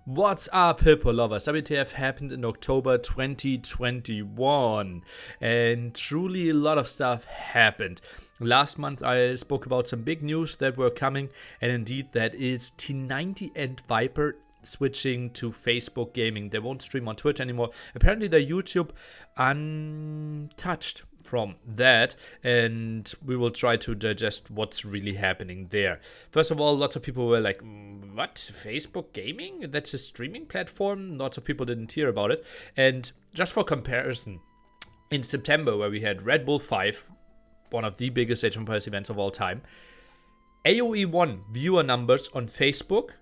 What's up, Hippo lovers? WTF happened in October 2021, and truly a lot of stuff happened. Last month I spoke about some big news that were coming, and indeed that is T90 and Viper switching to Facebook gaming. They won't stream on Twitch anymore. Apparently their YouTube untouched from that, and we will try to digest what's really happening there. First of all, lots of people were like, what? Facebook gaming? That's a streaming platform? Lots of people didn't hear about it. And just for comparison, in September, where we had Red Bull 5, one of the biggest Age of Empires events of all time, AoE1 viewer numbers on Facebook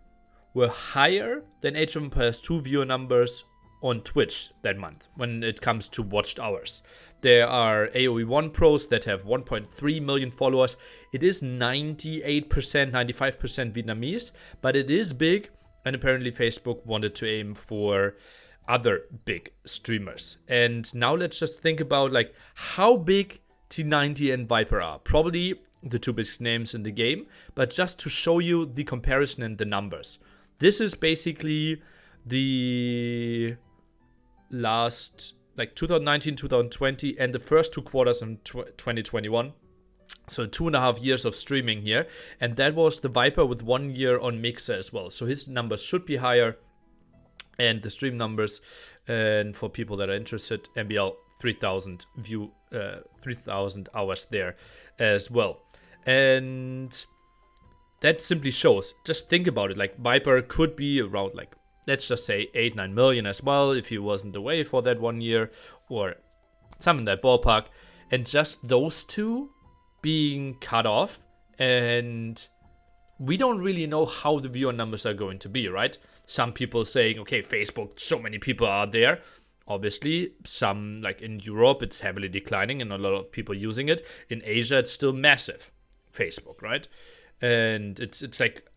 were higher than Age of Empires 2 viewer numbers on Twitch that month when it comes to watched hours. There are AoE1 pros that have 1.3 million followers. It is 98%, 95% Vietnamese, but it is big, and apparently Facebook wanted to aim for other big streamers. And now let's just think about like how big T90 and Viper are. Probably the two biggest names in the game, but just to show you the comparison and the numbers. This is basically the last, like 2019, 2020, and the first 2 quarters in 2021. So 2.5 years of streaming here. And that was the Viper with 1 year on Mixer as well. So his numbers should be higher. And the stream numbers, and for people that are interested, MBL 3,000 3,000 hours there as well. And that simply shows, just think about it, like Viper could be around like, let's just say 8-9 million as well if he wasn't away for that 1 year, or some in that ballpark. And just those two being cut off, and we don't really know how the viewer numbers are going to be, right? Some people saying, okay, Facebook, so many people are there. Obviously, some, like in Europe, it's heavily declining and a lot of people using it. In Asia, it's still massive, Facebook, right? And it's like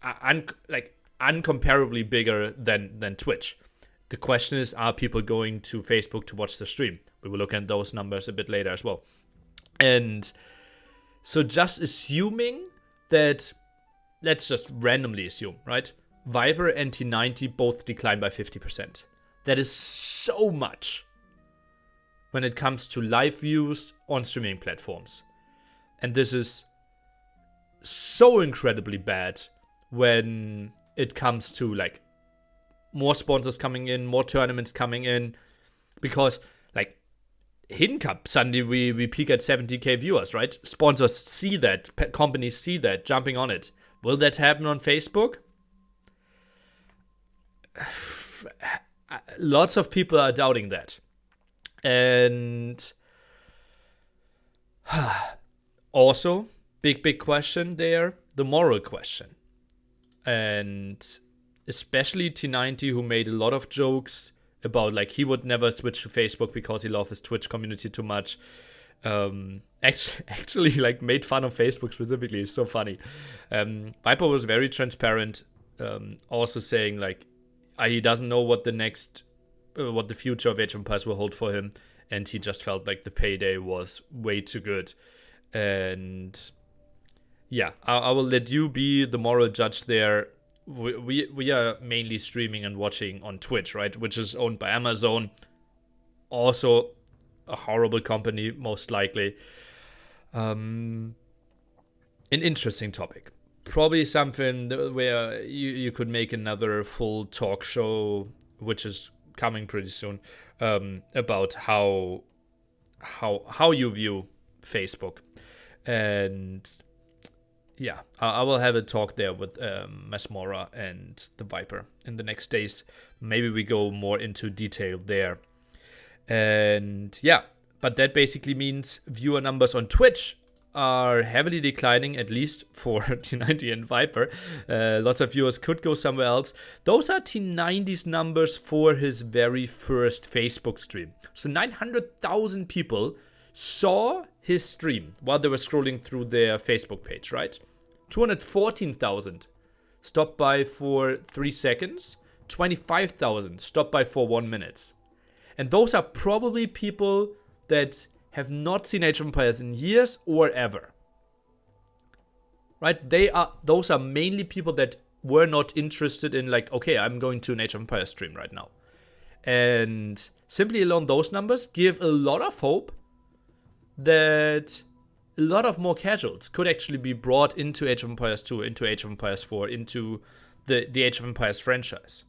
uncomparably bigger than Twitch. The question is, are people going to Facebook to watch the stream? We will look at those numbers a bit later as well. And so just assuming that, let's just randomly assume, right? Viper and T90 both declined by 50%. That is so much when it comes to live views on streaming platforms. And this is so incredibly bad when it comes to like more sponsors coming in, more tournaments coming in, because like Hidden Cup, suddenly we peak at 70k viewers, right? Sponsors see that, companies see that, jumping on it. Will that happen on Facebook? Lots of people are doubting that. And also, big question there, the moral question. And especially T90, who made a lot of jokes about like he would never switch to Facebook because he loved his Twitch community too much. Actually like made fun of Facebook specifically. It's so funny. Viper was very transparent, also saying like he doesn't know what what the future of Age of Empires will hold for him, and he just felt like the payday was way too good. And yeah, I will let you be the moral judge there. We are mainly streaming and watching on Twitch, right? Which is owned by Amazon. Also a horrible company, most likely. An interesting topic. Probably something where you could make another full talk show, which is coming pretty soon, about how you view Facebook. And yeah, I will have a talk there with Masmora and the Viper in the next days. Maybe we go more into detail there. And yeah, but that basically means viewer numbers on Twitch are heavily declining, at least for T90 and Viper. Lots of viewers could go somewhere else. Those are T90's numbers for his very first Facebook stream. So 900,000 people saw his stream while they were scrolling through their Facebook page, right? 214,000 stopped by for 3 seconds. 25,000 stopped by for 1 minute. And those are probably people that have not seen Age of Empires in years or ever. Right? Those are mainly people that were not interested in like, okay, I'm going to an Age of Empires stream right now. And simply alone those numbers give a lot of hope that a lot of more casuals could actually be brought into Age of Empires 2, into Age of Empires 4, into the Age of Empires franchise,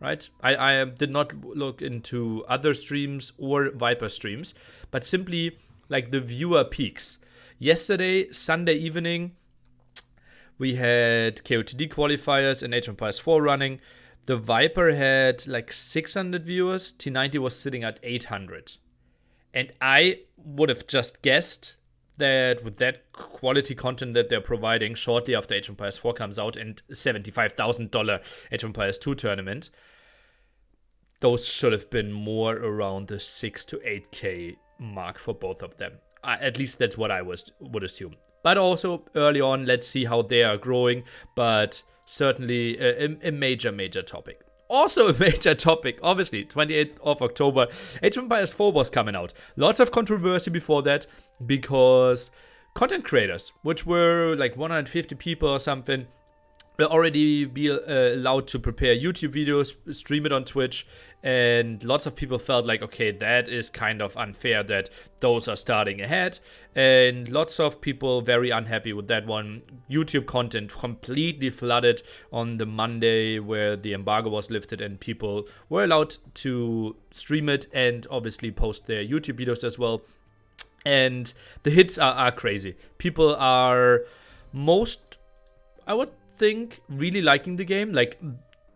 right? I did not look into other streams or Viper streams, but simply like the viewer peaks. Yesterday, Sunday evening, we had KotD qualifiers and Age of Empires 4 running. The Viper had like 600 viewers. T90 was sitting at 800. And I would have just guessed that with that quality content that they're providing shortly after Age of Empires 4 comes out and $75,000 Age of Empires 2 tournament, those should have been more around the 6 to 8K mark for both of them. At least that's what I would assume. But also early on, let's see how they are growing. But certainly a major topic. Also a major topic, obviously, 28th of October, Age of Empires 4 was coming out. Lots of controversy before that because content creators, which were like 150 people or something, will already be allowed to prepare YouTube videos, stream it on Twitch, and lots of people felt like, okay, that is kind of unfair that those are starting ahead, and lots of people very unhappy with that one. YouTube content completely flooded on the Monday where the embargo was lifted and people were allowed to stream it and obviously post their YouTube videos as well. And the hits are crazy. People are I would think, really liking the game. Like,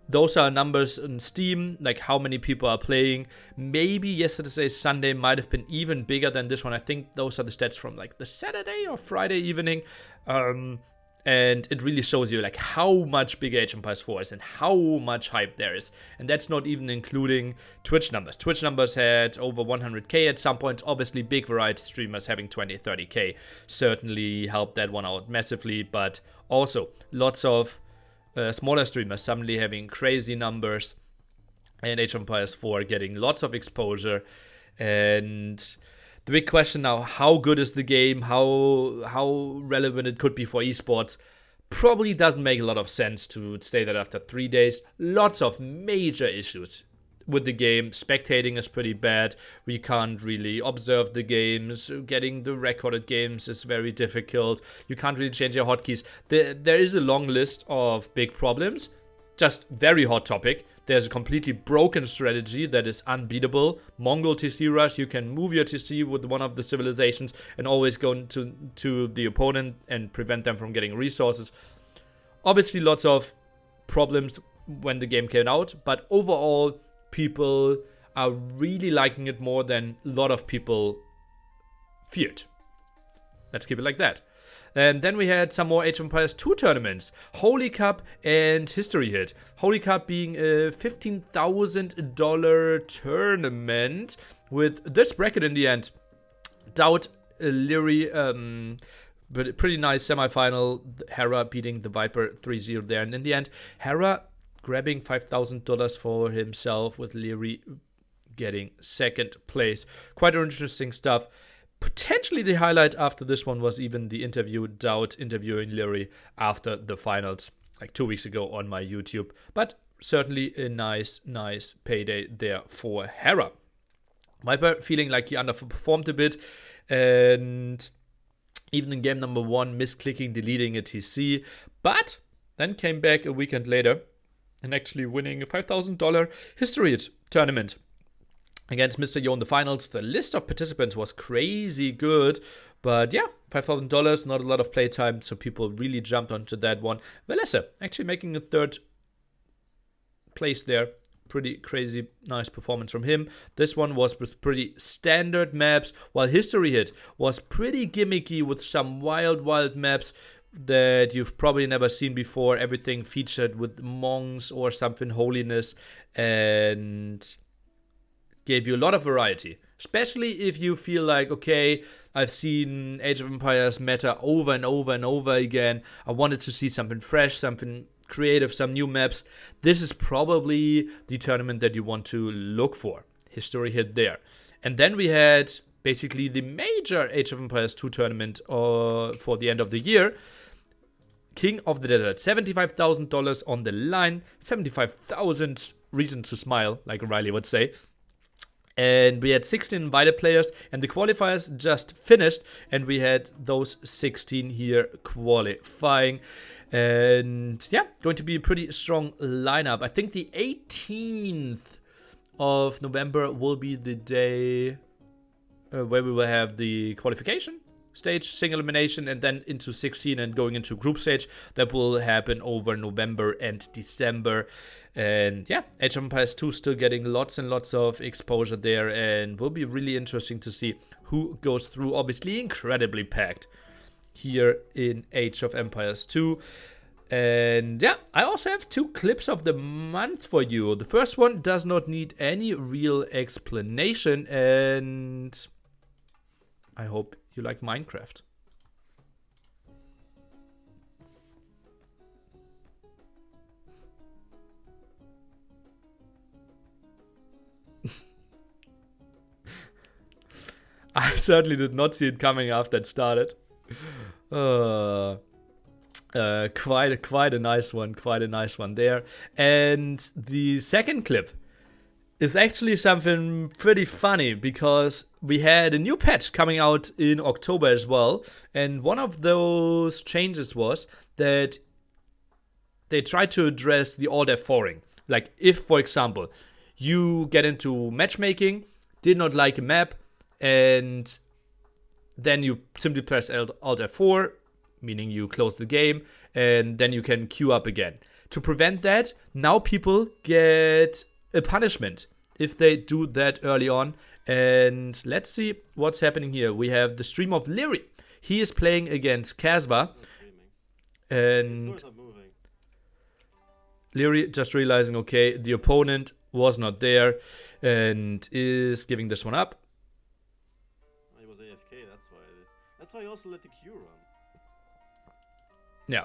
those are numbers on Steam, like how many people are playing. Maybe yesterday's Sunday might have been even bigger than this one. I think those are the stats from like the Saturday or Friday evening. And it really shows you like how much bigger Age of Empires 4 is and how much hype there is. And that's not even including Twitch numbers. Twitch numbers had over 100k at some point. Obviously, big variety streamers having 20, 30k certainly helped that one out massively. But also, lots of smaller streamers suddenly having crazy numbers. And Age of Empires 4 getting lots of exposure. And the big question now, how good is the game? How relevant it could be for esports? Probably doesn't make a lot of sense to say that after 3 days. Lots of major issues with the game. Spectating is pretty bad. We can't really observe the games. Getting the recorded games is very difficult. You can't really change your hotkeys. There is a long list of big problems. Just very hot topic. There's a completely broken strategy that is unbeatable. Mongol TC rush, you can move your TC with one of the civilizations and always go to the opponent and prevent them from getting resources. Obviously lots of problems when the game came out, but overall people are really liking it more than a lot of people feared. Let's keep it like that. And then we had some more Age of Empires 2 tournaments. Holy Cup and History Hit. Holy Cup being a $15,000 tournament with this bracket in the end. Doubt, Leary, but pretty nice semifinal. Hera beating the Viper 3-0 there. And in the end, Hera grabbing $5,000 for himself with Leary getting second place. Quite interesting stuff. Potentially the highlight after this one was even the interview, Doubt interviewing Leary after the finals, like 2 weeks ago on my YouTube. But certainly a nice payday there for Hera. Viper feeling like he underperformed a bit, and even in game number 1, misclicking, deleting a TC, but then came back a weekend later and actually winning a $5,000 History Hit tournament against Mr. Yo in the finals. The list of participants was crazy good, but yeah, $5,000, not a lot of playtime, so people really jumped onto that one. Velese actually making a third place there. Pretty crazy, nice performance from him. This one was with pretty standard maps, while History Hit was pretty gimmicky with some wild maps that you've probably never seen before. Everything featured with monks or something holiness, and gave you a lot of variety, especially if you feel like, okay, I've seen Age of Empires meta over and over again. I wanted to see something fresh, something creative, some new maps. This is probably the tournament that you want to look for. History Hit there. And then we had basically the major Age of Empires 2 tournament for the end of the year. King of the Desert. $75,000 on the line. 75,000 reasons to smile, like Riley would say. And we had 16 invited players, and the qualifiers just finished, and we had those 16 here qualifying. And yeah, going to be a pretty strong lineup. I think the 18th of November will be the day where we will have the qualification stage, single elimination, and then into 16 and going into group stage. That will happen over November and December. And yeah, Age of Empires 2 still getting lots and lots of exposure there, and will be really interesting to see who goes through. Obviously incredibly packed here in Age of Empires 2. And yeah, I also have 2 clips of the month for you. The first one does not need any real explanation, and I hope you like Minecraft. I certainly did not see it coming after it started. Quite a nice one there. And the second clip is actually something pretty funny, because we had a new patch coming out in October as well, and one of those changes was that they tried to address the Alt-F4ing. Like, if, for example, you get into matchmaking, did not like a map, and then you simply press Alt-F4, meaning you close the game, and then you can queue up again. To prevent that, now people get a punishment if they do that early on. And let's see what's happening here. We have the stream of Leary. He is playing against Kasva, and Leary just realizing, okay, the opponent was not there, and is giving this one up. He was AFK, that's why I also let the Q run. Yeah,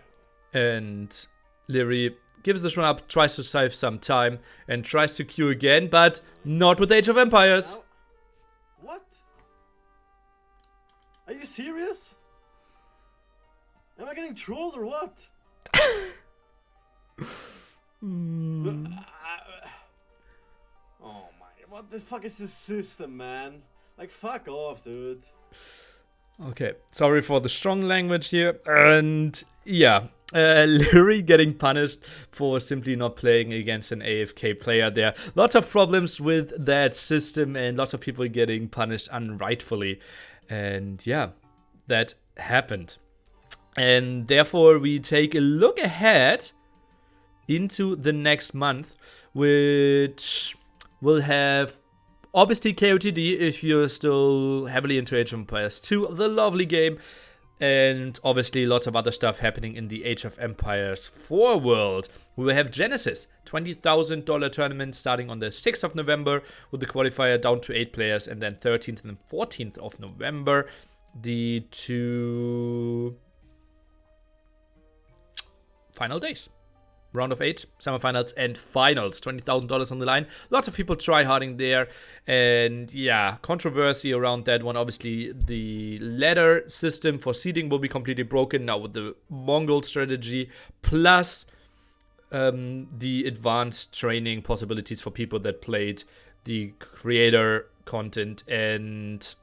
and Leary gives this one up, tries to save some time, and tries to queue again, but not with Age of Empires. Now, what? Are you serious? Am I getting trolled or what? Oh my, what the fuck is this system, man? Like, fuck off, dude. Okay, sorry for the strong language here. And yeah, Leary getting punished for simply not playing against an AFK player there. Lots of problems with that system, and lots of people getting punished unrightfully. And yeah, that happened. And therefore we take a look ahead into the next month, which will have obviously KotD if you're still heavily into Age of Empires 2, the lovely game, and obviously lots of other stuff happening in the Age of Empires 4 world. We will have Genesis, $20,000 tournament starting on the 6th of November with the qualifier down to 8 players, and then 13th and 14th of November, the 2 final days. Round of 8, semifinals and finals, $20,000 on the line. Lots of people try-harding there, and yeah, controversy around that one. Obviously, the ladder system for seeding will be completely broken now with the Mongol strategy, plus the advanced training possibilities for people that played the creator content, and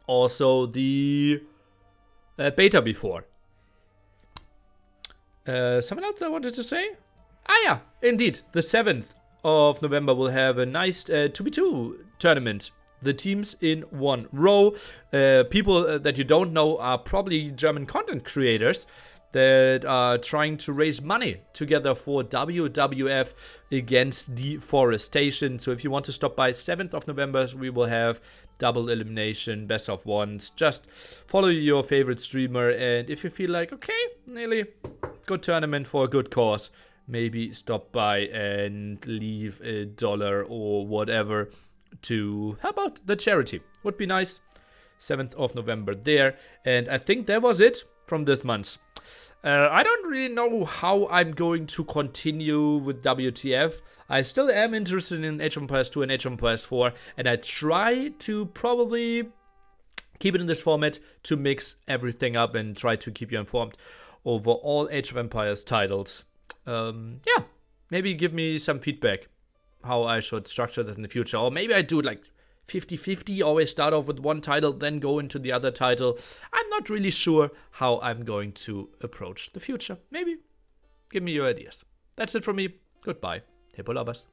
also the beta before. Something else I wanted to say? Ah yeah, indeed, the 7th of November will have a nice 2v2 tournament. The teams in one row. People that you don't know are probably German content creators that are trying to raise money together for WWF against deforestation. So if you want to stop by 7th of November, we will have double elimination, best of ones. Just follow your favorite streamer, and if you feel like, okay, nearly good tournament for a good cause, maybe stop by and leave $1 or whatever to help out the charity. Would be nice. 7th of November there. And I think that was it from this month. I don't really know how I'm going to continue with WTF. I still am interested in Age of Empires 2 and Age of Empires 4, and I try to probably keep it in this format to mix everything up and try to keep you informed. over all Age of Empires titles. Yeah, maybe give me some feedback how I should structure that in the future. Or maybe I do it like 50-50, always start off with one title, then go into the other title. I'm not really sure how I'm going to approach the future. Maybe give me your ideas. That's it from me. Goodbye, Hippo lovers.